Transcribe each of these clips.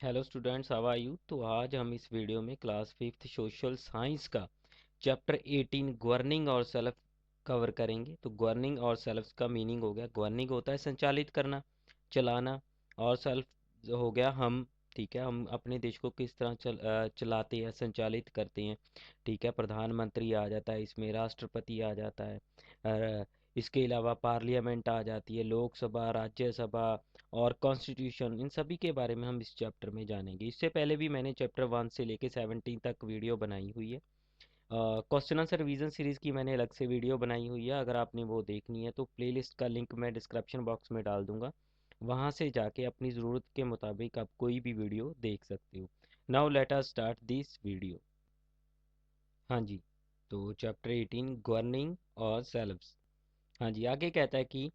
Hello students, how are you. तो आज हम इस वीडियो में क्लास फिफ्थ सोशल साइंस का चैप्टर 18 गवर्निंग और सेल्फ कवर करेंगे। तो गवर्निंग और सेल्फ का मीनिंग हो गया, गवर्निंग होता है संचालित करना, चलाना, और सेल्फ हो गया हम। ठीक है, हम अपने देश को किस तरह चलाते हैं, संचालित करते हैं। ठीक है, प्रधानमंत्री आ जाता है इसमें, राष्ट्रपति आ जाता है, इसके अलावा पार्लियामेंट आ जाती है, लोकसभा, राज्यसभा और कॉन्स्टिट्यूशन। इन सभी के बारे में हम इस चैप्टर में जानेंगे। इससे पहले भी मैंने चैप्टर 1 से लेके 17 तक वीडियो बनाई हुई है। क्वेश्चन आंसर रिवीजन सीरीज़ की मैंने अलग से वीडियो बनाई हुई है। अगर आपने वो देखनी है तो प्लेलिस्ट का लिंक मैं डिस्क्रिप्शन बॉक्स में डाल दूंगा, वहाँ से जाके अपनी ज़रूरत के मुताबिक आप कोई भी वीडियो देख सकते हो। Now let us start this video. हाँ जी, तो चैप्टर 18 गवर्निंग और सेल्फ्स। हाँ जी, आगे कहता है कि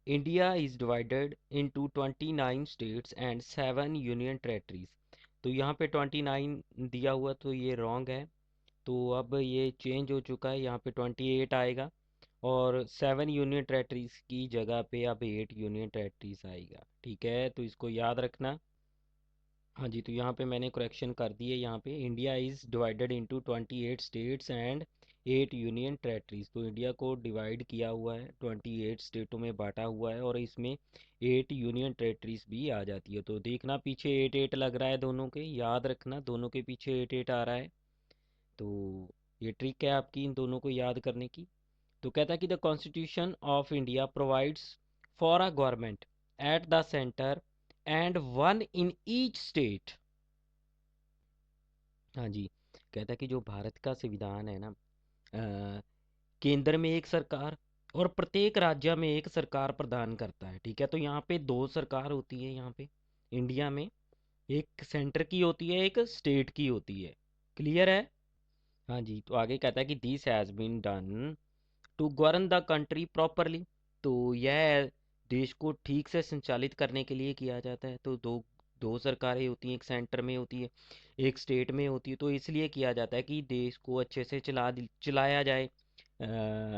India is divided into 29 states and 7 union territories. तो यहाँ पे 29 दिया हुआ, तो ये रॉन्ग है। तो अब ये चेंज हो चुका है, यहाँ पे 28 आएगा और 7 यूनियन टेरेटरीज की जगह पे अब 8 यूनियन टेरेटरीज आएगा। ठीक है, तो इसको याद रखना। हाँ जी, तो यहाँ पे मैंने करेक्शन कर दी है। यहाँ पे India is divided into 28 states and 8 union territories. तो इंडिया को डिवाइड किया हुआ है, 28 स्टेटों में बांटा हुआ है और इसमें 8 यूनियन टेरेटरीज भी आ जाती है। तो देखना पीछे 8 लग रहा है दोनों के, याद रखना दोनों के पीछे 8 आ रहा है। तो ये ट्रिक है आपकी इन दोनों को याद करने की। तो कहता है कि the constitution of India provides for a government at the centre and one in each state. हाँ जी, कहता है कि जो भारत का संविधान है ना, केंद्र में एक सरकार और प्रत्येक राज्य में एक सरकार प्रदान करता है। ठीक है, तो यहाँ पे दो सरकार होती है। यहाँ पे इंडिया में एक सेंटर की होती है, एक स्टेट की होती है। क्लियर है। हाँ जी, तो आगे कहता है कि this has been done to govern the country properly. तो यह देश को ठीक से संचालित करने के लिए किया जाता है। तो दो दो सरकारें होती हैं, एक सेंटर में होती है, एक स्टेट में होती है। तो इसलिए किया जाता है कि देश को अच्छे से चलाया जाए।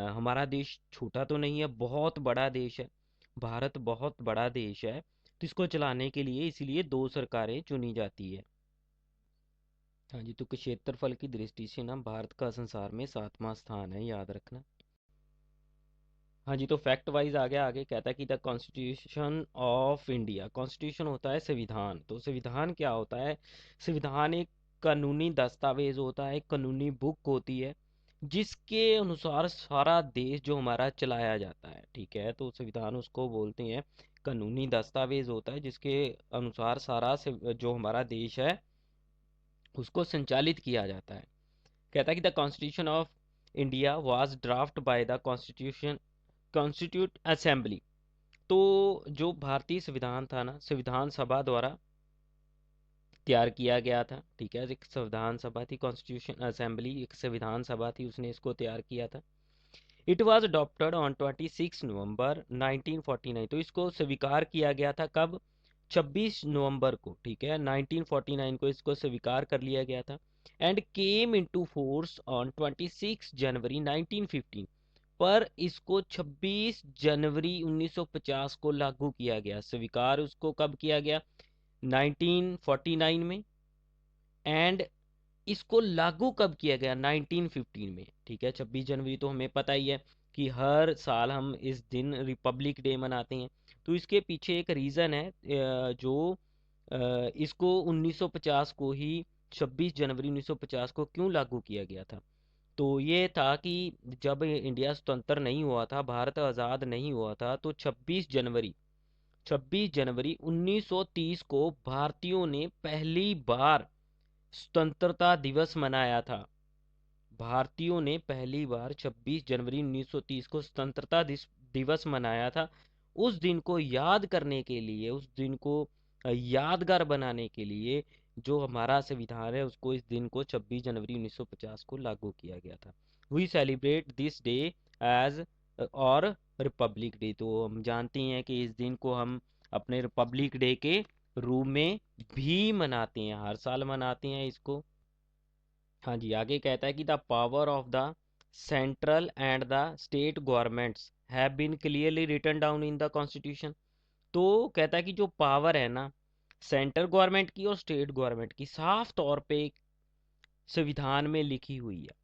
हमारा देश छोटा तो नहीं है, बहुत बड़ा देश है। भारत बहुत बड़ा देश है, तो इसको चलाने के लिए इसीलिए दो सरकारें चुनी जाती है। हाँ जी, तो क्षेत्रफल की दृष्टि से ना भारत का संसार में 7वां स्थान है, याद रखना। हाँ जी, तो फैक्ट वाइज आगे आगे कहता है कि the constitution of India, constitution होता है संविधान। तो संविधान क्या होता है? संविधान एक कानूनी दस्तावेज होता है, एक कानूनी बुक होती है जिसके अनुसार सारा देश जो हमारा चलाया जाता है। ठीक है, तो संविधान उसको बोलते हैं, कानूनी दस्तावेज होता है जिसके अनुसार जो हमारा देश है उसको संचालित किया जाता है। कहता है कि the constitution of India was draft by the constitute assembly. तो जो भारतीय संविधान था ना, संविधान सभा द्वारा तैयार किया गया था। ठीक है, एक संविधान सभा थी, कॉन्स्टिट्यूशन असेंबली एक संविधान सभा थी, उसने इसको तैयार किया था। इट वाज अडॉप्टेड ऑन 26 नवंबर 1949। तो इसको स्वीकार किया गया था कब? 26 नवंबर को। ठीक है, 1949 को इसको स्वीकार कर लिया गया था and came into force on 26 जनवरी 1915। पर इसको 26 जनवरी 1950 को लागू किया गया। स्वीकार उसको कब किया गया? 1949 में। एंड इसको लागू कब किया गया? 1915 में। ठीक है, 26 जनवरी तो हमें पता ही है कि हर साल हम इस दिन रिपब्लिक डे मनाते हैं। तो इसके पीछे एक रीज़न है, जो इसको 1950 को ही, 26 जनवरी 1950 को क्यों लागू किया गया था? तो ये था कि जब इंडिया स्वतंत्र नहीं हुआ था, भारत आज़ाद नहीं हुआ था, तो 26 जनवरी 1930 को भारतीयों ने पहली बार स्वतंत्रता दिवस मनाया था। भारतीयों ने पहली बार 26 जनवरी 1930 को स्वतंत्रता दिवस मनाया था। उस दिन को याद करने के लिए, उस दिन को यादगार बनाने के लिए, जो हमारा संविधान है उसको, इस दिन को 26 जनवरी 1950 को लागू किया गया था। We celebrate this day as our republic day. तो हम जानते हैं कि इस दिन को हम अपने रिपब्लिक डे के रूप में भी मनाते हैं, हर साल मनाते हैं इसको। हाँ जी, आगे कहता है कि the power of the central and the state governments have been clearly written down in the constitution. तो कहता है कि जो पावर है ना, सेंट्रल गवर्नमेंट की और स्टेट गवर्नमेंट की साफ तौर पे संविधान में लिखी हुई है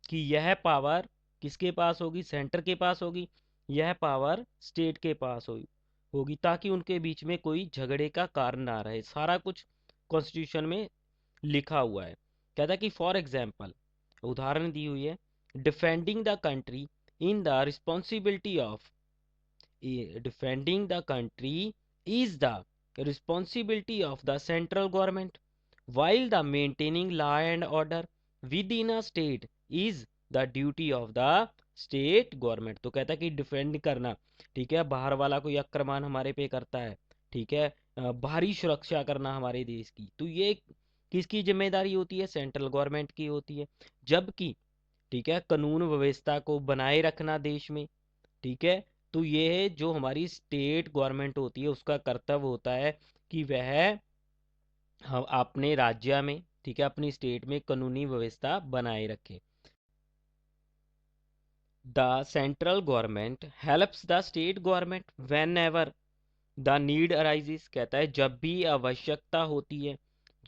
कि यह पावर किसके पास होगी, सेंटर के पास होगी, यह पावर स्टेट के पास होगी, ताकि उनके बीच में कोई झगड़े का कारण ना रहे। सारा कुछ कॉन्स्टिट्यूशन में लिखा हुआ है। कहता है कि फॉर एग्जाम्पल, उदाहरण दी हुई है, defending the country in the responsibility of, defending the country is the responsibility of the central government, while the maintaining law and order within a state is the duty of the state government। तो कहता है कि defend करना, ठीक है, बाहर वाला कोई आक्रमण हमारे पे करता है, ठीक है, बाहरी सुरक्षा करना हमारे देश की, तो ये किसकी जिम्मेदारी होती है, सेंट्रल गवर्नमेंट की होती है। जबकि, ठीक है, कानून व्यवस्था को बनाए रखना देश में, ठीक है, तो ये जो हमारी स्टेट गवर्नमेंट होती है उसका कर्तव्य होता है कि वह हम अपने राज्य में, ठीक है, अपनी स्टेट में कानूनी व्यवस्था बनाए रखे। The central government helps the state government when ever the need arises. कहता है जब भी आवश्यकता होती है,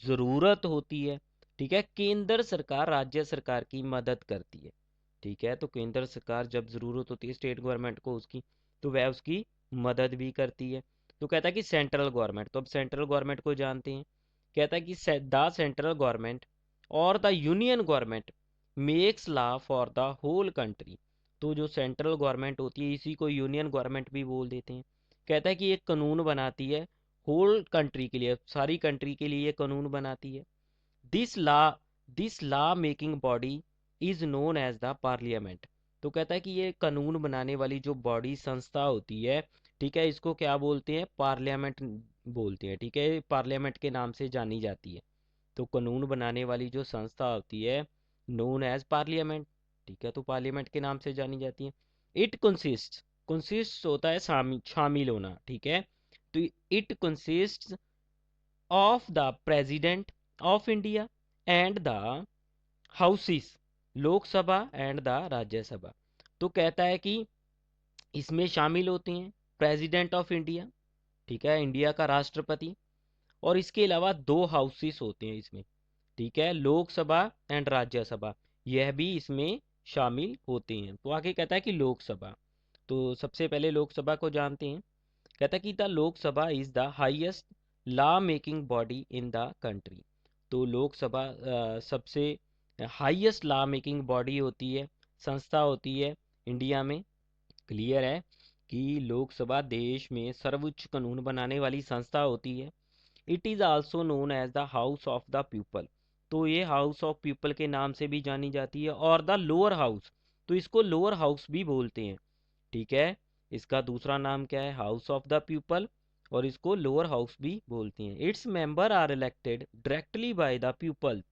ज़रूरत होती है, ठीक है, केंद्र सरकार राज्य सरकार की मदद करती है। ठीक है, तो केंद्र सरकार जब ज़रूरत होती है स्टेट गवर्नमेंट को उसकी, तो वह उसकी मदद भी करती है। तो कहता है कि सेंट्रल गवर्नमेंट, तो अब सेंट्रल गवर्नमेंट को जानते हैं। कहता है कि द सेंट्रल गवर्नमेंट और the union government makes law for the whole country. तो जो सेंट्रल गवर्नमेंट होती है इसी को यूनियन गवर्नमेंट भी बोल देते हैं। कहता है कि एक कानून बनाती है होल कंट्री के लिए, सारी कंट्री के लिए ये कानून बनाती है। This law this law making body is known as the parliament. तो कहता है कि ये कानून बनाने वाली जो बॉडी संस्था होती है, ठीक है, इसको क्या बोलते हैं, पार्लियामेंट बोलते हैं। ठीक है, पार्लियामेंट के नाम से जानी जाती है। तो कानून बनाने वाली जो संस्था होती है नोन एज पार्लियामेंट, ठीक है, तो पार्लियामेंट के नाम से जानी जाती है। इट कंसिस्ट होता है शामिल होना, ठीक है, तो it consist of the president of India and the houses, Lok Sabha and the Rajya Sabha. तो कहता है कि इसमें शामिल होते हैं प्रेसिडेंट ऑफ इंडिया, ठीक है, इंडिया का राष्ट्रपति, और इसके अलावा दो हाउसेस होते हैं इसमें, ठीक है, लोकसभा एंड राज्यसभा, यह भी इसमें शामिल होते हैं। तो आगे कहता है कि लोकसभा, तो सबसे पहले लोकसभा को जानते हैं। कहता है कि the Lok Sabha is the highest law making body in the country. तो लोकसभा सबसे हाईएस्ट लॉ मेकिंग बॉडी होती है, संस्था होती है इंडिया में। क्लियर है कि लोकसभा देश में सर्वोच्च कानून बनाने वाली संस्था होती है। It is also known as the house of the people. तो ये हाउस ऑफ पीपल के नाम से भी जानी जाती है, और द लोअर हाउस, तो इसको लोअर हाउस भी बोलते हैं। ठीक है, इसका दूसरा नाम क्या है, हाउस ऑफ द पीपल, और इसको लोअर हाउस भी बोलते हैं। Its member are elected directly by the people.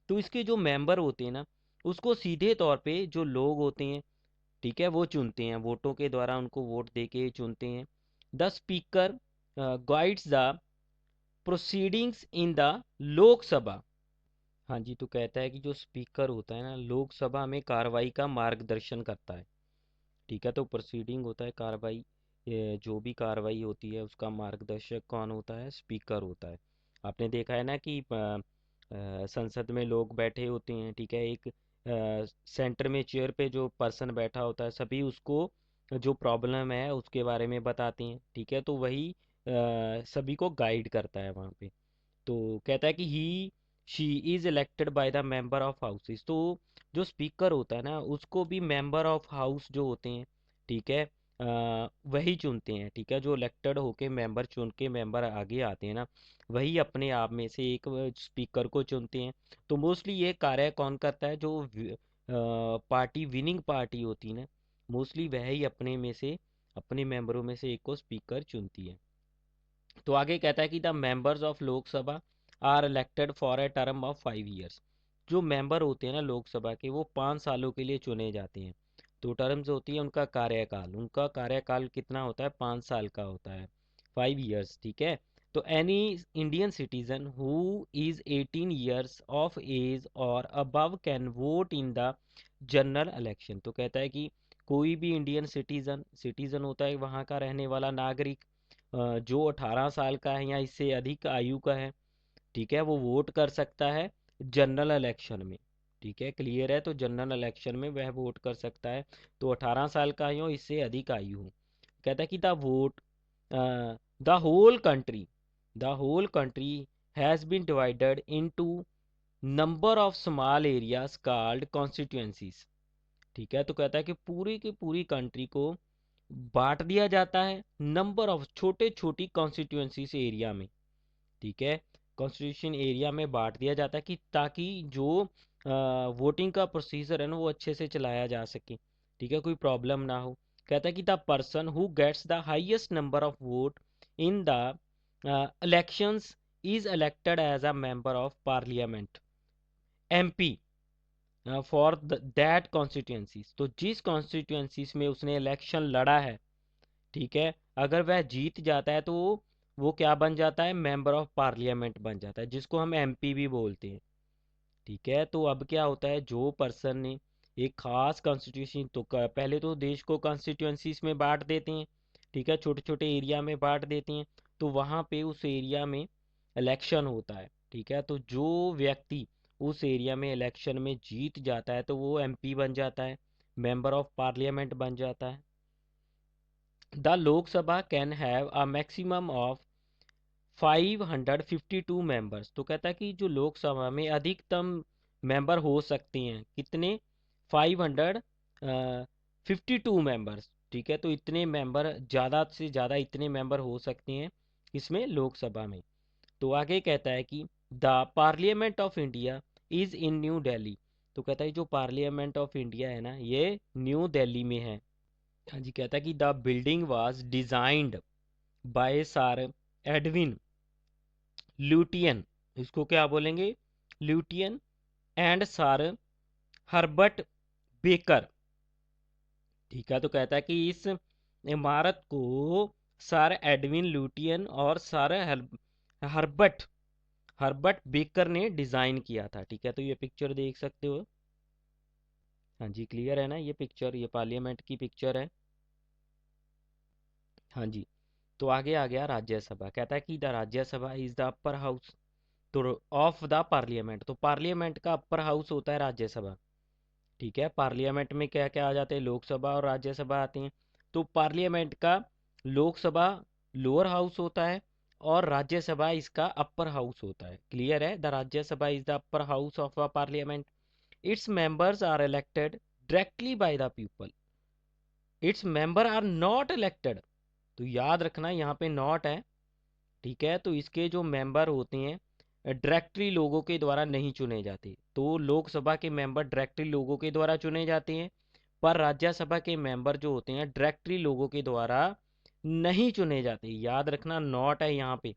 तो इसके जो मेंबर होते हैं ना, उसको सीधे तौर पे जो लोग होते हैं, ठीक है, वो चुनते हैं, वोटों के द्वारा उनको वोट दे के चुनते हैं। The speaker guides the proceedings in the Lok Sabha. हाँ जी, तो कहता है कि जो स्पीकर होता है ना लोकसभा में कार्रवाई का मार्गदर्शन करता है। ठीक है, तो प्रोसीडिंग होता है कार्रवाई, जो भी कार्रवाई होती है उसका मार्गदर्शक कौन होता है, स्पीकर होता है। आपने देखा है ना कि संसद में लोग बैठे होते हैं, ठीक है, एक सेंटर में चेयर पे जो पर्सन बैठा होता है, सभी उसको जो प्रॉब्लम है उसके बारे में बताते हैं, ठीक है, तो वही सभी को गाइड करता है वहाँ पे। तो कहता है कि he she is elected by the member of houses. तो जो स्पीकर होता है ना उसको भी मेंबर ऑफ हाउस जो होते हैं, ठीक है, वही चुनते हैं। ठीक है, जो इलेक्टेड होके मेंबर चुन के मेंबर आगे आते हैं ना, वही अपने आप में से एक स्पीकर को चुनते हैं। तो मोस्टली ये कार्य कौन करता है, जो पार्टी विनिंग पार्टी होती है ना, मोस्टली वह ही अपने में से, अपने मेंबरों में से एक को स्पीकर चुनती है। तो आगे कहता है कि the members of Lok Sabha are elected for a term of 5 years. जो मेंबर होते हैं ना लोकसभा के, वो 5 सालों के लिए चुने जाते हैं। तो टर्म्स होती है उनका कार्यकाल कितना होता है, 5 साल का होता है, 5 ईयर्स। ठीक है, तो any Indian citizen who is 18 years of age और above can vote in the general election. तो कहता है कि कोई भी इंडियन सिटीजन, सिटीजन होता है वहाँ का रहने वाला नागरिक, जो 18 साल का है या इससे अधिक आयु का है, ठीक है, वो वोट कर सकता है जनरल इलेक्शन में। ठीक है, क्लियर है। तो जनरल इलेक्शन में वह वोट कर सकता है, तो 18 साल का हो, इससे अधिक आयु हो। कहता है कि the vote the whole country has been divided into number of small areas called constituencies. ठीक है, तो कहता है कि पूरी की पूरी कंट्री को बांट दिया जाता है नंबर ऑफ छोटे छोटी कॉन्स्टिट्यूएंसीज एरिया में। ठीक है, कॉन्स्टिट्यूशन एरिया में बांट दिया जाता है कि ताकि जो वोटिंग का प्रोसीजर है ना वो अच्छे से चलाया जा सके। ठीक है, कोई प्रॉब्लम ना हो। कहता है कि the person who gets the highest number of vote in the elections is elected as a member of parliament, MP, for that constituencies. तो जिस कॉन्स्टिट्यूएंसीज में उसने इलेक्शन लड़ा है, ठीक है, अगर वह जीत जाता है तो वो क्या बन जाता है, मेंबर ऑफ पार्लियामेंट बन जाता है, जिसको हम एमपी भी बोलते हैं। ठीक है, तो अब क्या होता है, जो पर्सन ने एक खास कॉन्स्टिट्यूशन, तो पहले तो देश को कॉन्स्टिट्यूएंसीज में बांट देते हैं। ठीक है, छोटे छोटे एरिया में बांट देते हैं, तो वहाँ पे उस एरिया में इलेक्शन होता है। ठीक है, तो जो व्यक्ति उस एरिया में इलेक्शन में जीत जाता है तो वो एमपी बन जाता है, मेंबर ऑफ पार्लियामेंट बन जाता है। द लोक सभा can have a maximum of 552 members. तो कहता है कि जो लोकसभा में अधिकतम मेंबर हो सकते हैं कितने, 552 मेंबर्स। ठीक है, तो इतने मेंबर, ज़्यादा से ज़्यादा इतने मेंबर हो सकते हैं इसमें, लोकसभा में। तो आगे कहता है कि the parliament of India is in new Delhi. तो कहता है जो पार्लियामेंट ऑफ इंडिया है ना, ये न्यू दिल्ली में है। हाँ जी, कहता है कि the building was designed by sir Edwin Lutyens, इसको क्या बोलेंगे, Lutyens, and sir Herbert Baker. ठीक है, तो कहता है कि इस इमारत को सर एडविन ल्यूटियन और सर हर्बर्ट हर्बर्ट बेकर ने डिज़ाइन किया था। ठीक है, तो ये पिक्चर देख सकते हो। हाँ जी, क्लियर है ना, ये पिक्चर, ये पार्लियामेंट की पिक्चर है। हाँ जी, तो आगे आ गया राज्यसभा। कहता है कि the Rajya Sabha is the upper house तो ऑफ द पार्लियामेंट। तो पार्लियामेंट का अपर हाउस होता है राज्यसभा। ठीक है, पार्लियामेंट में क्या क्या आ जाते हैं, लोकसभा और राज्यसभा आती हैं। तो पार्लियामेंट का लोकसभा लोअर हाउस होता है और राज्यसभा इसका अपर हाउस होता है। क्लियर है, the Rajya Sabha is the upper house of a parliament. Its members are elected directly by the people. Its member are not elected. तो याद रखना यहाँ पे नॉट है। ठीक है, तो इसके जो मेंबर होते हैं डायरेक्टली लोगों के द्वारा नहीं चुने जाते। तो लोकसभा के मेंबर डायरेक्टली लोगों के द्वारा चुने जाते हैं, पर राज्यसभा के मेंबर जो होते हैं डायरेक्टली लोगों के द्वारा नहीं चुने जाते। याद रखना नॉट है यहाँ पे।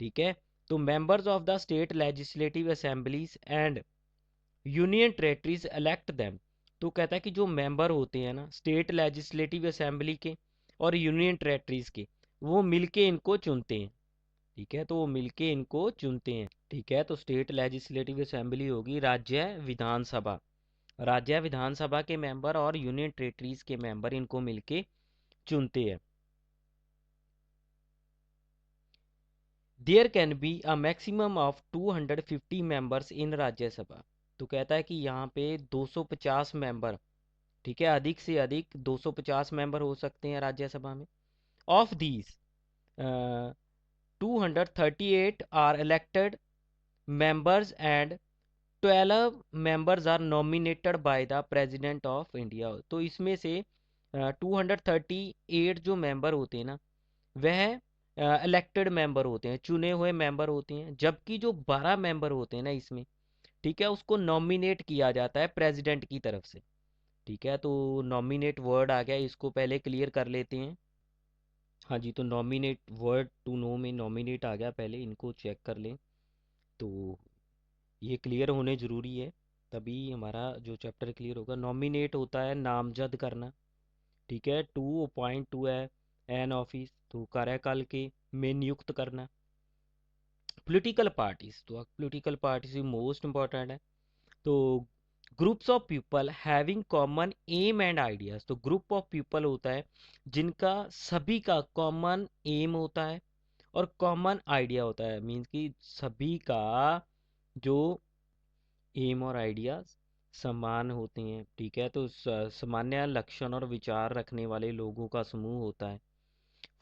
ठीक है, तो members of the state legislative assemblies and union territories elect them. तो कहता है कि जो मेंबर होते हैं ना स्टेट लेजिस्लेटिव असेंबली के और यूनियन टेरेटरीज के, वो मिलके इनको चुनते हैं। ठीक है, तो वो मिलके इनको चुनते हैं। ठीक है, तो स्टेट लेजिस्लेटिव असेंबली होगी राज्य विधानसभा। राज्य विधानसभा के मेंबर और यूनियन टेरेटरीज के मेंबर इनको मिलके चुनते हैं। There can be a maximum of 250 members in Rajya Sabha. तो कहता है कि यहाँ पे 250 मेंबर, ठीक है, अधिक से अधिक 250 मेंबर हो सकते हैं राज्यसभा में। Of these 238 are elected members and 12 members are nominated by the president of India। तो इसमें से 238 जो मेंबर होते हैं ना, वह इलेक्टेड मेंबर होते हैं, चुने हुए मेंबर होते हैं, जबकि जो 12 मेंबर होते हैं ना इसमें, ठीक है, उसको नॉमिनेट किया जाता है प्रेसिडेंट की तरफ से। ठीक है, तो नॉमिनेट वर्ड आ गया, इसको पहले क्लियर कर लेते हैं। हाँ जी, तो नॉमिनेट वर्ड टू नो में नॉमिनेट आ गया, पहले इनको चेक कर लें। तो ये क्लियर होने ज़रूरी है, तभी हमारा जो चैप्टर क्लियर होगा। नॉमिनेट होता है नामजद करना। ठीक है, टू अपॉइंट टू है एन ऑफिस, तो कार्यकाल के में नियुक्त करना। पॉलिटिकल पार्टीज, तो पॉलिटिकल पार्टीज मोस्ट इंपॉर्टेंट है। तो groups of people having common aim and ideas. तो ग्रुप ऑफ पीपल होता है जिनका सभी का कॉमन एम होता है और कॉमन आइडिया होता है, मीन्स कि सभी का जो एम और आइडियाज समान होते हैं, ठीक है। तो सामान्य लक्षण और विचार रखने वाले लोगों का समूह होता है।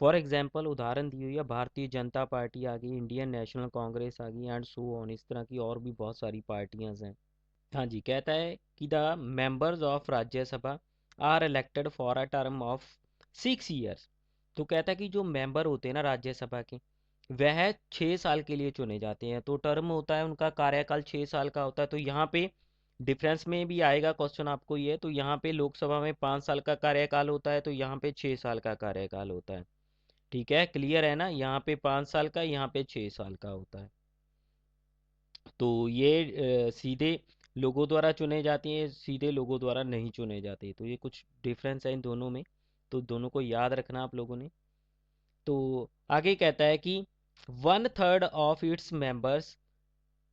फॉर एग्जाम्पल उदाहरण दी हुई है भारतीय जनता पार्टी आ गई, इंडियन नेशनल कांग्रेस आ गई, एंड सो ऑन। इस तरह की और भी बहुत सारी पार्टियां हैं। हाँ जी, कहता है कि the members of Rajya Sabha are elected for a term of 6 years. तो कहता है कि जो मेंबर होते हैं ना राज्यसभा के, वह 6 साल के लिए चुने जाते हैं। तो टर्म होता है उनका, कार्यकाल 6 साल का होता है। तो यहाँ पे डिफरेंस में भी आएगा क्वेश्चन आपको ये, तो यहाँ पे लोकसभा में 5 साल का कार्यकाल होता है, तो यहाँ पे 6 साल का कार्यकाल होता है। ठीक है, क्लियर है ना, यहाँ पे 5 साल का, यहाँ पे 6 साल का होता है। तो ये सीधे लोगों द्वारा चुने जाती हैं, सीधे लोगों द्वारा नहीं चुने जाते। तो ये कुछ डिफरेंस है इन दोनों में, तो दोनों को याद रखना आप लोगों ने। तो आगे कहता है कि 1/3 of its members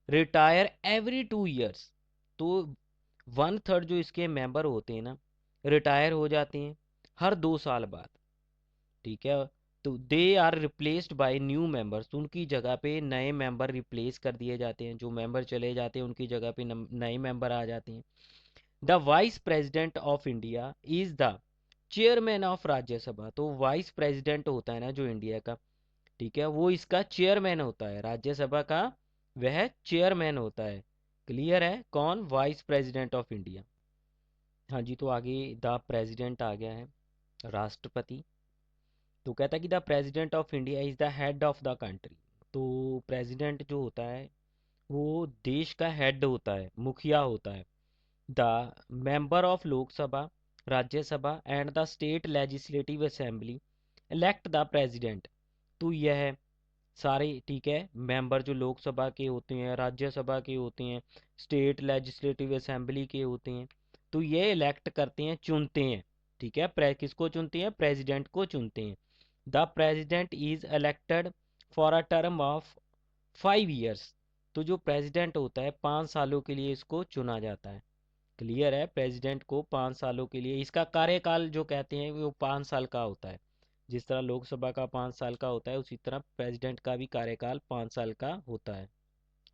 retire every 2 years. तो 1/3 जो इसके मेंबर होते हैं ना, रिटायर हो जाते हैं हर 2 साल बाद। ठीक है, तो they are replaced by new members. उनकी जगह पे नए मेंबर रिप्लेस कर दिए जाते हैं, जो मेंबर चले जाते हैं उनकी जगह पे नए मेंबर आ जाते हैं। The vice president of India is the chairman of Rajya Sabha. तो वाइस प्रेसिडेंट होता है ना जो इंडिया का, ठीक है, वो इसका चेयरमैन होता है, राज्यसभा का वह चेयरमैन होता है। क्लियर है, कौन? Vice president of India. हाँ जी, तो आगे द प्रेसिडेंट आ गया है, राष्ट्रपति। तो कहता है कि the president of India is the head of the country. तो प्रेसिडेंट जो होता है वो देश का हेड होता है, मुखिया होता है। The member of Lok Sabha, Rajya Sabha and the state legislative assembly elect the president. तो यह सारे, ठीक है, मेंबर जो लोकसभा के होते हैं, राज्यसभा के होते हैं, स्टेट लेजिस्लेटिव असेंबली के होते हैं, तो ये इलेक्ट करते हैं, चुनते हैं। ठीक है, किसको चुनते हैं? प्रेसिडेंट को चुनते हैं। The president is elected for a term of 5 years. तो जो प्रेसिडेंट होता है 5 सालों के लिए इसको चुना जाता है। क्लियर है, प्रेसिडेंट को 5 सालों के लिए, इसका कार्यकाल जो कहते हैं वो 5 साल का होता है। जिस तरह लोकसभा का 5 साल का होता है, उसी तरह प्रेसिडेंट का भी कार्यकाल 5 साल का होता है।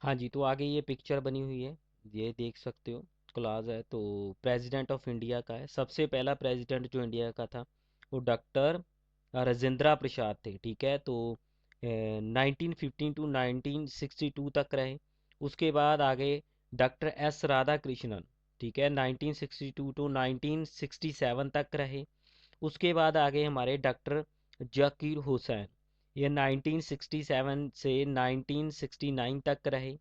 हाँ जी, तो आगे ये पिक्चर बनी हुई है, ये देख सकते हो, क्लास है। तो प्रेसिडेंट ऑफ इंडिया का है, सबसे पहला प्रेसिडेंट जो इंडिया का था वो डॉक्टर राजेंद्र प्रसाद थे। ठीक है, तो 1915 टू 1962 तक रहे। उसके बाद आगे डॉक्टर एस राधा कृष्णन, ठीक है, 1962 टू 1967 तक रहे। उसके बाद आगे हमारे डॉक्टर जाकिर हुसैन, ये 1967 से 1969 तक रहे।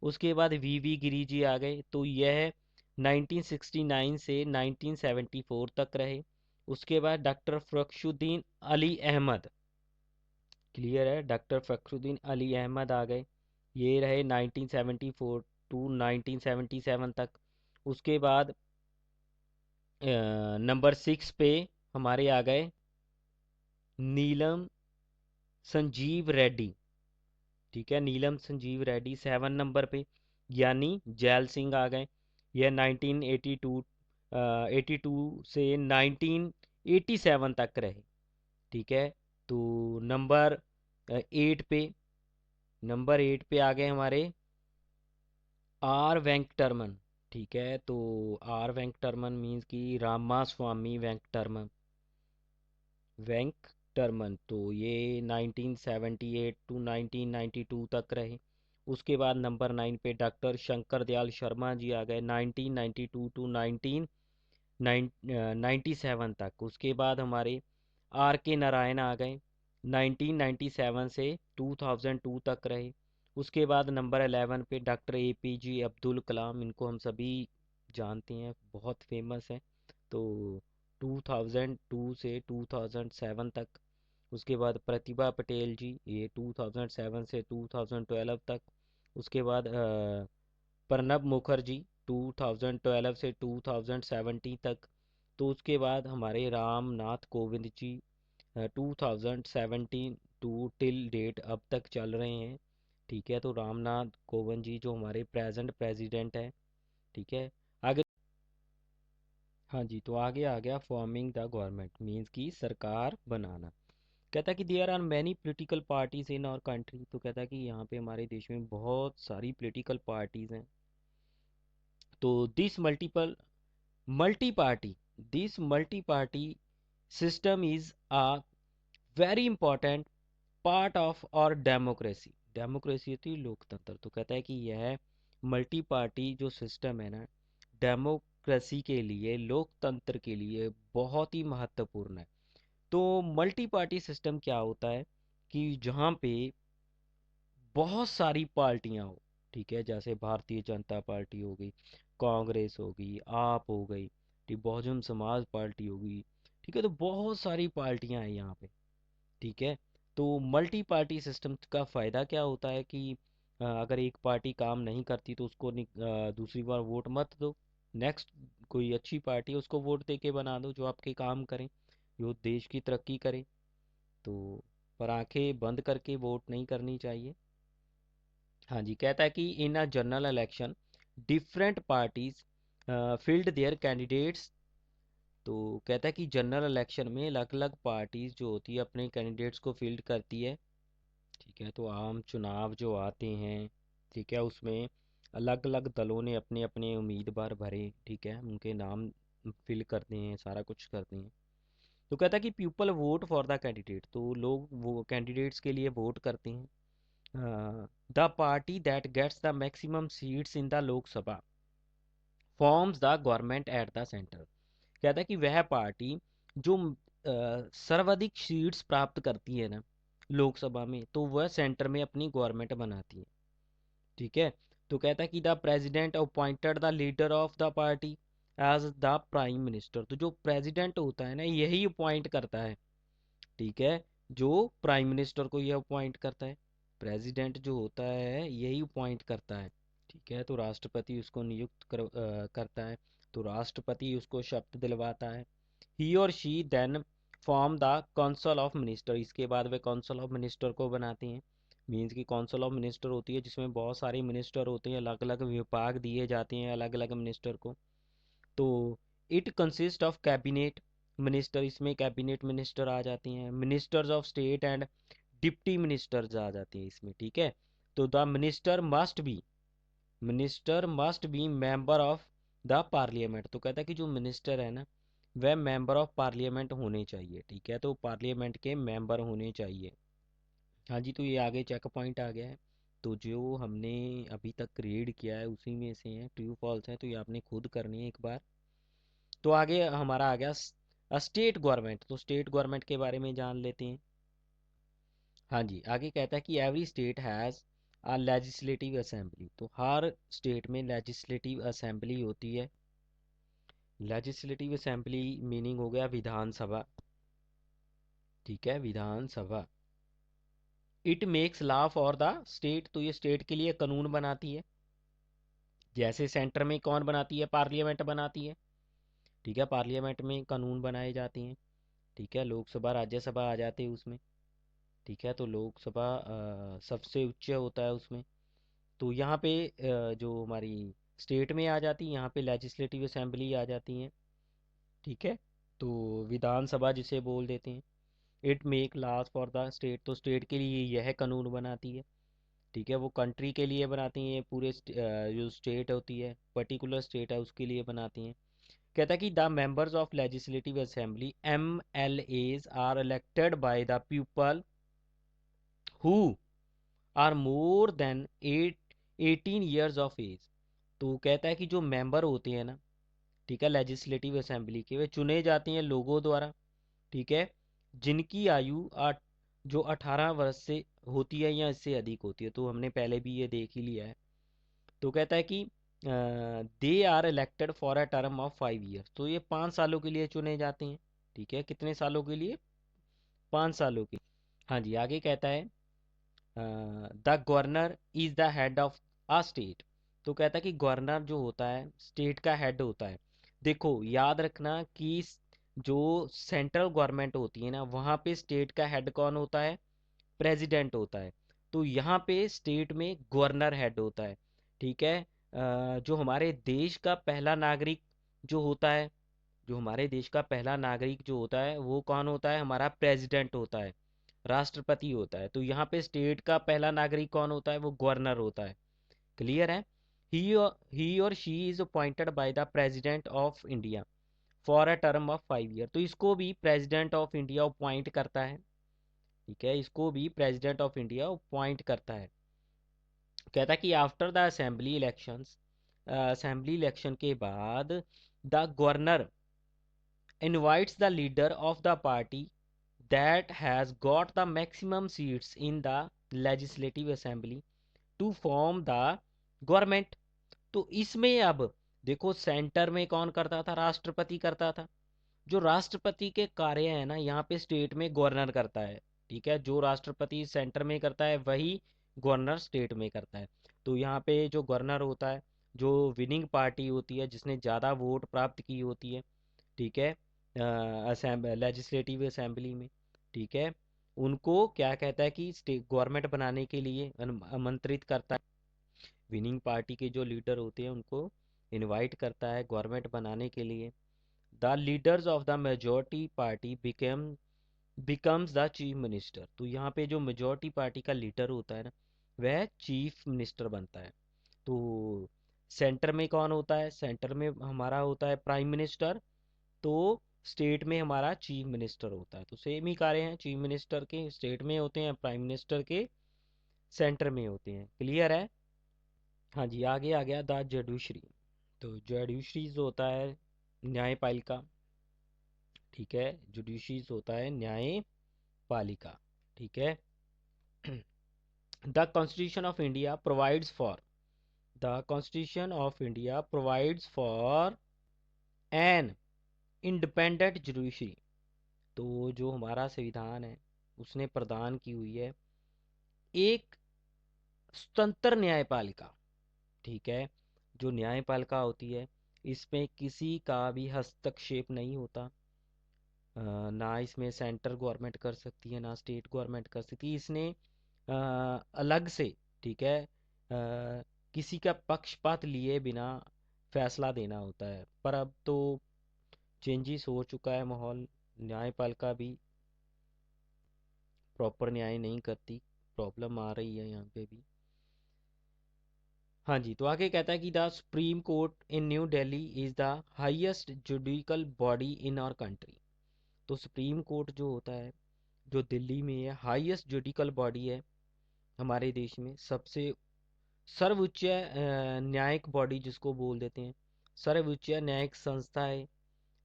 उसके बाद वी गिरी जी आ गए, तो यह 1969 से 1974 तक रहे। उसके बाद डॉक्टर फखरुद्दीन अली अहमद, क्लियर है, डॉक्टर फखरुद्दीन अली अहमद आ गए, ये रहे 1974 टू 1977 तक। उसके बाद नंबर 6 पे हमारे आ गए नीलम संजीव रेड्डी। ठीक है, नीलम संजीव रेड्डी 7 नंबर पे। यानी जैल सिंह आ गए, यह 1982 से 1987 तक रहे। ठीक है, तो नंबर 8 पे, आ गए हमारे आर वेंकटरमन। ठीक है, तो आर वेंकटरमन मीन्स कि रामा स्वामी वेंकटरमन, तो ये 1978 टू 1992 तक रहे। उसके बाद नंबर 9 पे डॉक्टर शंकर दयाल शर्मा जी आ गए, 1992 टू 1997 तक। उसके बाद हमारे आर के नारायण आ गए, 1997 से 2002 तक रहे। उसके बाद नंबर 11 पे डॉक्टर APJ अब्दुल कलाम, इनको हम सभी जानते हैं, बहुत फेमस है। तो 2002 से 2007 तक। उसके बाद प्रतिभा पटेल जी, ये 2007 से 2012 तक। उसके बाद प्रणब मुखर्जी 2012 से 2017 तक। तो उसके बाद हमारे Ramnath Kovind ji 2017 to till date अब तक चल रहे हैं। ठीक है, तो रामनाथ कोविंद जी जो हमारे प्रेजेंट प्रेसिडेंट है। ठीक है, आगे हाँ जी, तो आगे आ गया फॉर्मिंग द गवर्नमेंट मीन्स की सरकार बनाना। कहता है कि there are many political parties in our country. तो कहता है कि यहाँ पे हमारे देश में बहुत सारी पॉलिटिकल पार्टीज हैं। तो multi party this multi party system is a very important part of और डेमोक्रेसी। डेमोक्रेसी होती है लोकतंत्र। तो कहता है कि यह मल्टी पार्टी जो सिस्टम है ना, डेमोक्रेसी के लिए, लोकतंत्र के लिए बहुत ही महत्वपूर्ण है। तो मल्टी पार्टी सिस्टम क्या होता है कि जहाँ पे बहुत सारी पार्टियां हो, ठीक है, जैसे भारतीय जनता पार्टी हो गई, कांग्रेस हो गई, आप हो गई, ठीक, बहुजन समाज पार्टी हो गई, ठीक है, तो बहुत सारी पार्टियां हैं यहाँ पे, ठीक है। तो मल्टी पार्टी सिस्टम का फ़ायदा क्या होता है कि अगर एक पार्टी काम नहीं करती तो उसको दूसरी बार वोट मत दो। नेक्स्ट कोई अच्छी पार्टी है उसको वोट दे के बना दो जो आपके काम करें, जो देश की तरक्की करे। तो पर आंखें बंद करके वोट नहीं करनी चाहिए। हाँ जी, कहता है कि in a general election different parties field their candidates. तो कहता है कि जनरल इलेक्शन में अलग अलग पार्टीज जो होती है अपने कैंडिडेट्स को फील्ड करती है, ठीक है। तो आम चुनाव जो आते हैं, ठीक है, उसमें अलग अलग दलों ने अपने अपने उम्मीदवार भरे, ठीक है, उनके नाम फिल करते हैं, सारा कुछ करते हैं। तो कहता है कि people vote for the candidate. तो लोग वो कैंडिडेट्स के लिए वोट करते हैं। The party that gets the maximum seats in the Lok Sabha forms the government at the centre. कहता है कि वह पार्टी जो सर्वाधिक सीट्स प्राप्त करती है ना लोकसभा में, तो वह सेंटर में अपनी गवर्नमेंट बनाती है, ठीक है। तो कहता है कि the president appointed the leader of the party as the prime minister. तो जो प्रेसिडेंट होता है ना यही अपॉइंट करता है, ठीक है, जो प्राइम मिनिस्टर को यह अपॉइंट करता है। प्रेसिडेंट जो होता है यही अपॉइंट करता है, ठीक है। तो राष्ट्रपति उसको करता है। तो राष्ट्रपति उसको शपथ दिलवाता है। He or she then form the council of minister. इसके बाद वे काउंसिल ऑफ मिनिस्टर को बनाते हैं। मीन्स की काउंसिल ऑफ मिनिस्टर होती है जिसमें बहुत सारे मिनिस्टर होते हैं, अलग अलग विभाग दिए जाते हैं अलग अलग मिनिस्टर को। तो it consist of cabinet minister. इसमें कैबिनेट मिनिस्टर आ जाती हैं, ministers of state and deputy ministers आ जाती हैं इसमें, ठीक है। तो the minister must be member of the parliament. तो कहता है कि जो मिनिस्टर है ना वह मेंबर ऑफ पार्लियामेंट होने चाहिए, ठीक है, तो पार्लियामेंट के मेंबर होने चाहिए। हाँ जी, तो ये आगे चेक पॉइंट आ गया है। तो जो हमने अभी तक रीड किया है उसी में से हैं, ट्रू फॉल्स है, तो ये आपने खुद करनी है एक बार। तो आगे हमारा आ गया स्टेट गवर्नमेंट। तो स्टेट गवर्नमेंट के बारे में जान लेते हैं। हाँ जी, आगे कहता है कि every state has a legislative assembly. तो हर स्टेट में लेजिस्लेटिव असेंबली होती है। लेजिस्लेटिव असेंबली मीनिंग हो गया विधानसभा, ठीक है, Vidhan Sabha. It makes law for the state. तो ये स्टेट के लिए कानून बनाती है। जैसे सेंटर में कौन बनाती है, पार्लियामेंट बनाती है, ठीक है, पार्लियामेंट में कानून बनाए जाते हैं, ठीक है। लोकसभा राज्यसभा आ जाते हैं उसमें, ठीक है। तो लोकसभा सबसे उच्च होता है उसमें। तो यहाँ पे जो हमारी स्टेट में आ जाती है, यहाँ पे लेजिस्लेटिव असेंबली आ जाती हैं, ठीक है। तो विधानसभा जिसे बोल देते हैं। It make laws for the state. तो स्टेट के लिए यह कानून बनाती है, ठीक है। वो कंट्री के लिए बनाती हैं, पूरे जो स्टेट होती है, पर्टिकुलर स्टेट है उसके लिए बनाती हैं। कहता है कि the members of legislative assembly MLAs are elected by the people who are more than 18 years of age. तो कहता है कि जो मेंबर होते हैं ना, ठीक है, लेजिस्लेटिव असेंबली के, वे चुने जाते हैं लोगों द्वारा, ठीक है, जिनकी आयु जो 18 वर्ष से होती है या इससे अधिक होती है। तो हमने पहले भी ये देख ही लिया है। तो कहता है कि they are elected for a term of 5 years. तो ये 5 सालों के लिए चुने जाते हैं, ठीक है। कितने सालों के लिए, 5 सालों के। हाँ जी, आगे कहता है the governor is the head of a state. तो कहता है कि गवर्नर जो होता है स्टेट का हेड होता है। देखो याद रखना कि जो सेंट्रल गवर्नमेंट होती है ना वहाँ पे स्टेट का हेड कौन होता है, प्रेसिडेंट होता है। तो यहाँ पे स्टेट में गवर्नर हेड होता है, ठीक है। जो हमारे देश का पहला नागरिक जो होता है, जो हमारे देश का पहला नागरिक जो होता है वो कौन होता है? हमारा प्रेसिडेंट होता है, राष्ट्रपति होता है। तो यहाँ पे स्टेट का पहला नागरिक कौन होता है? वो गवर्नर होता है। क्लियर है? He or she is appointed by the president of India for a term of 5 year. तो इसको भी प्रेसिडेंट ऑफ इंडिया अपॉइंट करता है। ठीक है, इसको भी प्रेसिडेंट ऑफ इंडिया अपॉइंट करता है। कहता है कि आफ्टर द असेंबली इलेक्शन के बाद the governor invites the leader of the party that has got the maximum seats in the legislative assembly to form the government. तो इसमें अब देखो, सेंटर में कौन करता था? राष्ट्रपति करता था। जो राष्ट्रपति के कार्य है ना, यहाँ पे स्टेट में गवर्नर करता है। ठीक है, जो राष्ट्रपति सेंटर में करता है वही गवर्नर स्टेट में करता है। तो यहाँ पे जो गवर्नर होता है, जो विनिंग पार्टी होती है, जिसने ज़्यादा वोट प्राप्त की होती है, ठीक है, लेजिस्लेटिव असेंबली में, ठीक है, उनको क्या कहता है कि स्टेट गवर्नमेंट बनाने के लिए आमंत्रित करता है। विनिंग पार्टी के जो लीडर होते हैं उनको इनवाइट करता है गवर्नमेंट बनाने के लिए। The leaders of the majority party becomes the chief minister. तो यहाँ पे जो मेजोरिटी पार्टी का लीडर होता है ना, वह चीफ मिनिस्टर बनता है। तो सेंटर में कौन होता है? सेंटर में हमारा होता है प्राइम मिनिस्टर। तो स्टेट में हमारा चीफ मिनिस्टर होता है। तो सेम ही कार्य हैं, चीफ मिनिस्टर के स्टेट में होते हैं, प्राइम मिनिस्टर के सेंटर में होते हैं। क्लियर है? हाँ जी, आगे आ गया द जुडिशरी। तो जुडिशरीज होता है न्यायपालिका। ठीक है, जुडिशरीज होता है न्यायपालिका। ठीक है। The constitution of India provides for the constitution of India provides for an independent judiciary. तो जो हमारा संविधान है उसने प्रदान की हुई है एक स्वतंत्र न्यायपालिका। ठीक है, जो न्यायपालिका होती है इसमें किसी का भी हस्तक्षेप नहीं होता। ना इसमें सेंट्रल गवर्नमेंट कर सकती है, ना स्टेट गवर्नमेंट कर सकती है। इसने अलग से, ठीक है, किसी का पक्षपात लिए बिना फैसला देना होता है। पर अब तो चेंजेस हो चुका है माहौल, न्यायपालिका भी प्रॉपर न्याय नहीं करती, प्रॉब्लम आ रही है यहाँ पे भी। हाँ जी, तो आगे कहता है कि the supreme court in new Delhi is the highest judicial body in our country. तो सुप्रीम कोर्ट जो होता है, जो दिल्ली में है, हाईएस्ट जुडिकल बॉडी है हमारे देश में, सबसे सर्वोच्च न्यायिक बॉडी जिसको बोल देते हैं, सर्वोच्च न्यायिक संस्था है।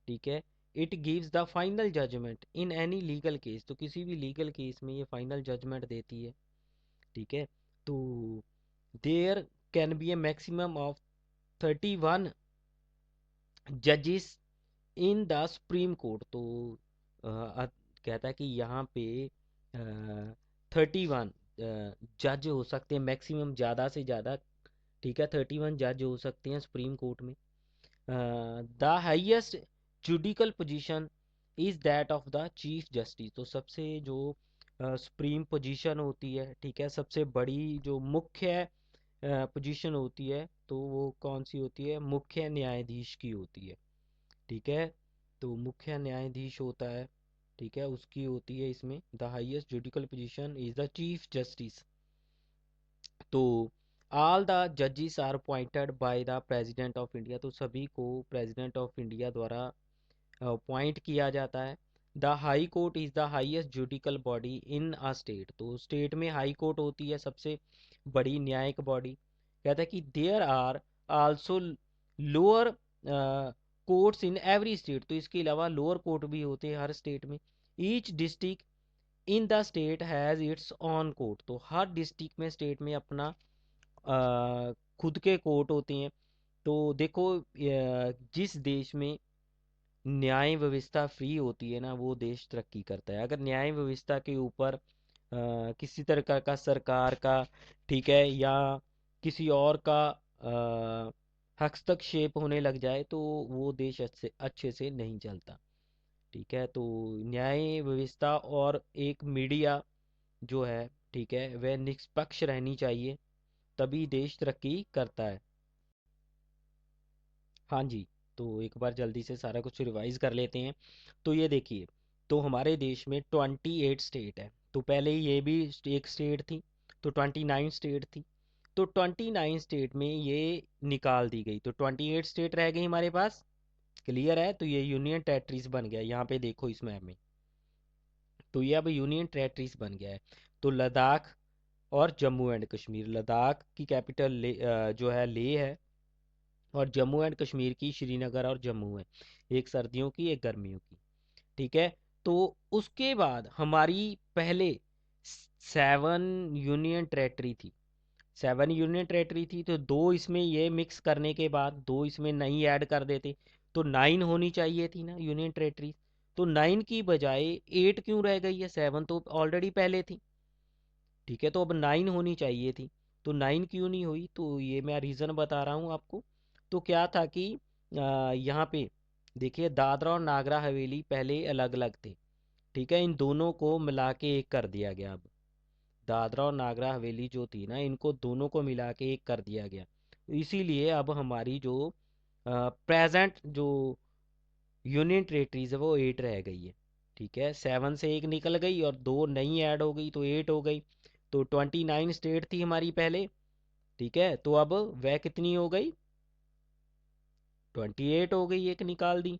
ठीक है, it gives the final judgement in any legal case. तो किसी भी लीगल केस में ये फाइनल जजमेंट देती है। ठीक है, तो there can be a maximum of 31 जजेस इन द सुप्रीम कोर्ट। तो कहता है कि यहाँ पे 31 जज हो सकते हैं मैक्सिमम, ज़्यादा से ज़्यादा। ठीक है, 31 जज हो सकते हैं सुप्रीम कोर्ट में। The highest judicial position is that of the chief justice. तो सबसे जो सुप्रीम पोजीशन होती है, ठीक है, सबसे बड़ी जो मुख्य पोजीशन होती है, तो वो कौन सी होती है? मुख्य न्यायाधीश की होती है। ठीक है, तो मुख्य न्यायाधीश होता है, ठीक है, उसकी होती है इसमें। The highest judicial position is the chief justice. तो ऑल द जजेस are appointed by the president of India. तो सभी को प्रेसिडेंट ऑफ इंडिया द्वारा अपॉइंट किया जाता है। The high court is the highest judicial body in a state. तो स्टेट में हाई कोर्ट होती है सबसे बड़ी न्यायिक बॉडी। कहता है कि there are also lower courts in every state. तो इसके अलावा लोअर कोर्ट भी होते हैं हर स्टेट में। Each district in the state has its on court. तो हर डिस्ट्रिक्ट में, स्टेट में अपना खुद के कोर्ट होते हैं। तो देखो, जिस देश में न्याय व्यवस्था फ्री होती है ना, वो देश तरक्की करता है। अगर न्याय व्यवस्था के ऊपर किसी तरह का सरकार का, ठीक है, या किसी और का हस्तक्षेप होने लग जाए तो वो देश अच्छे अच्छे से नहीं चलता। ठीक है, तो न्याय व्यवस्था और एक मीडिया जो है, ठीक है, वह निष्पक्ष रहनी चाहिए, तभी देश तरक्की करता है। हाँ जी। तो एक बार जल्दी से सारा कुछ रिवाइज कर लेते हैं। तो ये देखिए, तो हमारे देश में 28 स्टेट है। तो पहले ये भी एक स्टेट थी, तो 29 स्टेट थी। तो 29 स्टेट में ये निकाल दी गई, तो 28 स्टेट रह गई हमारे पास। क्लियर है? तो ये यूनियन टेरिटरीज बन गया। यहाँ पे देखो इस मैप में, तो ये अब यूनियन टेरिटरीज बन गया है। तो लद्दाख और जम्मू एंड कश्मीर, लद्दाख की कैपिटल जो है लेह है, और जम्मू एंड कश्मीर की श्रीनगर और जम्मू है। एक सर्दियों की, एक गर्मियों की। ठीक है। तो उसके बाद हमारी पहले 7 यूनियन टेरेटरी थी। 7 यूनियन टेरेटरी थी, तो 2 इसमें ये मिक्स करने के बाद 2 इसमें नई ऐड कर देते, तो 9 होनी चाहिए थी ना यूनियन टेरेटरी। तो 9 की बजाय 8 क्यों रह गई है? 7 तो ऑलरेडी पहले थी। ठीक है, तो अब 9 होनी चाहिए थी। तो 9 क्यों नहीं हुई? तो ये मैं रीज़न बता रहा हूँ आपको। तो क्या था कि यहाँ पे देखिए, दादरा और नागरा हवेली पहले अलग अलग थे। ठीक है, इन दोनों को मिला के एक कर दिया गया। अब दादरा और नागरा हवेली जो थी ना, इनको दोनों को मिला के एक कर दिया गया। इसीलिए अब हमारी जो प्रेजेंट जो यूनियन टेरेटरीज है वो 8 रह गई है। ठीक है, 7 से एक निकल गई और 2 नई ऐड हो गई, तो 8 हो गई। तो 29 स्टेट थी हमारी पहले। ठीक है, तो अब वह कितनी हो गई? 28 हो गई, एक निकाल दी।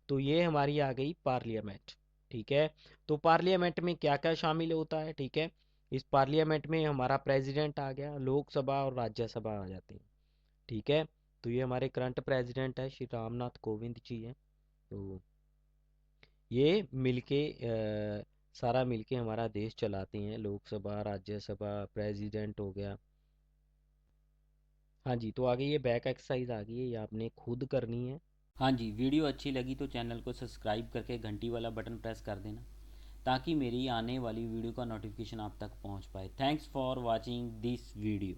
तो ये हमारी आ गई पार्लियामेंट। ठीक है, तो पार्लियामेंट में क्या क्या शामिल होता है? ठीक है, इस पार्लियामेंट में हमारा प्रेसिडेंट आ गया, लोकसभा और राज्यसभा आ जाते हैं। ठीक है, तो ये हमारे करंट प्रेसिडेंट है, श्री रामनाथ कोविंद जी हैं। तो ये मिलके सारा मिलके हमारा देश चलाते हैं, लोकसभा, राज्यसभा, प्रेसिडेंट हो गया। हाँ जी, तो आगे ये बैक एक्सरसाइज आ गई है, ये आपने खुद करनी है। हाँ जी, वीडियो अच्छी लगी तो चैनल को सब्सक्राइब करके घंटी वाला बटन प्रेस कर देना, ताकि मेरी आने वाली वीडियो का नोटिफिकेशन आप तक पहुंच पाए। Thanks for watching this video.